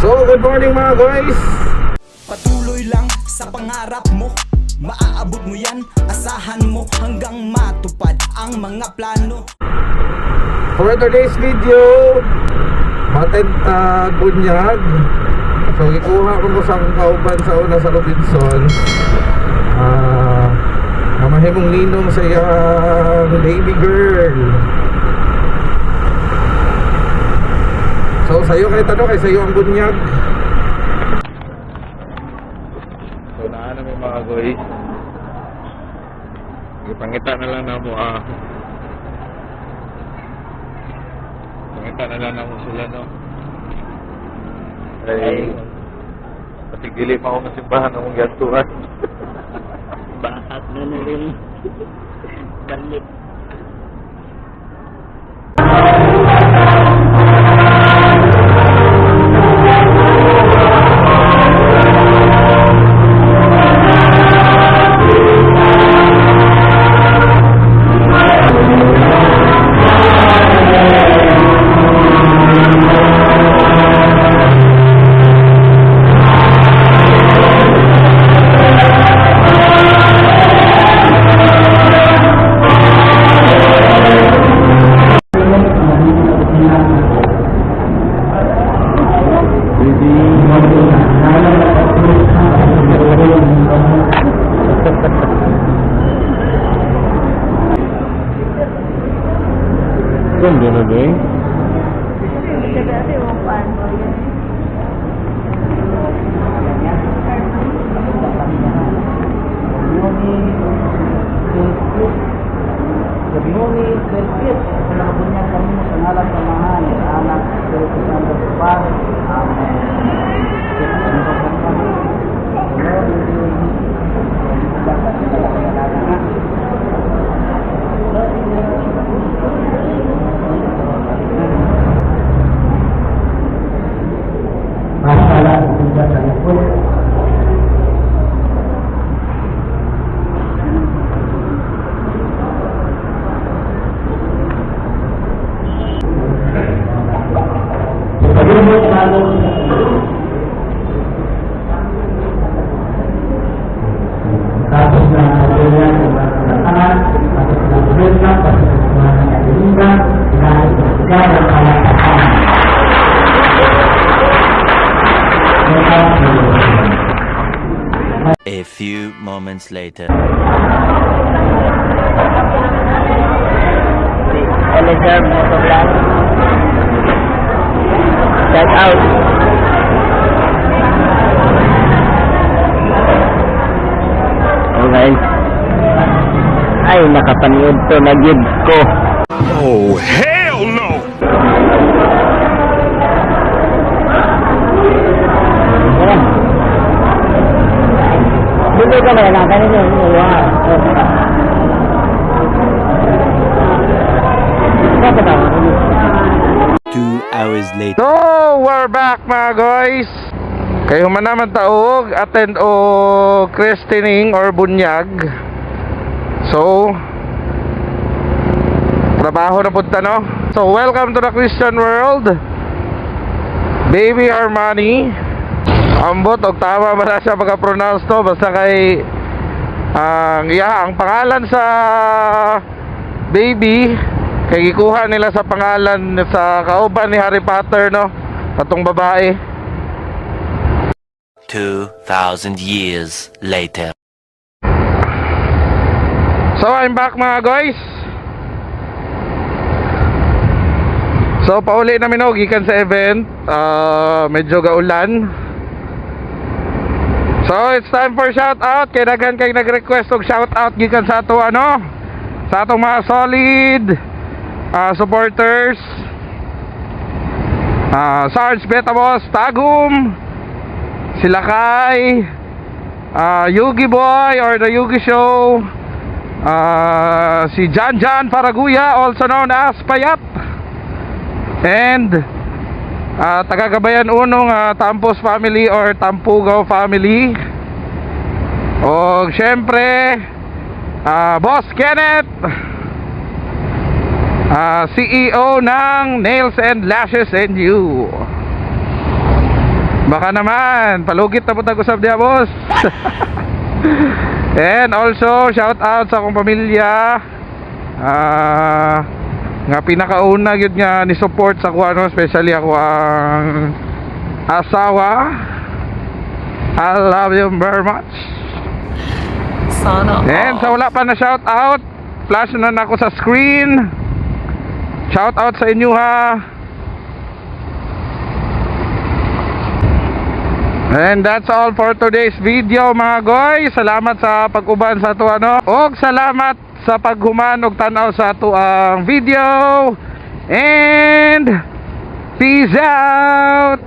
So, good morning mga guys. Patuloy lang sa pangarap mo, maaabot mo yan, asahan mo hanggang matupad ang mga plano. For today's video, Matentag Bunyag. So, ikuha ko sa akong kauban sa una sa Robinson. Namahimong ninong sa iyang baby girl. So, sa'yo kahit ano, kay sa'yo ang bunyag. So, naan na may mga guys. Ipangita na lang na mo Pangita na lang na mo sila, no? Ay, patigili pa ako ng simbahan ng mong gantuan. Bahat na na rin. Balik. Ganda na ba tapos na ganyan tapos na benta tapos na galinda dahil segala kalakasan A few moments later. Elizar Motovlog. Shout out. Okay. Ay, nakapanood to na gid ko. Oh, hell no! Dito ka na lang, kanina yung iwa. Dapat ako. 2 hours later. So, we're back mga guys. Kayo man naman taog attend o christening or bunyag. So, trabaho na punta, no? So, welcome to the Christian world. Baby Armani. Ambot og tama ba na siya pagka-pronounce to, basta kay ang pangalan sa baby kay gikuha nila sa pangalan sa kauban ni Harry Potter, no? Patong babae. 2,000 years later. So I'm back mga guys. So pauli namin og gikan sa event. Medyo gaulan. So it's time for shout out. Kay daghan kay nag-request og shout out gikan sa ato sa atong mga solid supporters. Sarge Betamos Tagum, sila kay Yugi Boy or the Yugi Show, si Jan Paraguya, also known as Payat, and taga-Gabayan Unong Tampos family or Tampugaw family, o syempre Boss Kenneth, CEO ng Nails and Lashes and You. Baka naman, palugit na po tag-usab diya, boss. And also, shout out sa akong pamilya. Nga pinakauna yun nga ni support sa kuha, no? Especially ako ang asawa. I love you very much. Sana And sa wala pa na shout out, flash na ako sa screen. Shout out sa inyo, ha. And that's all for today's video, mga goy. Salamat sa pag-uban sa ato, ano. Og salamat sa paghuman og tanaw sa ato ang video. And peace out.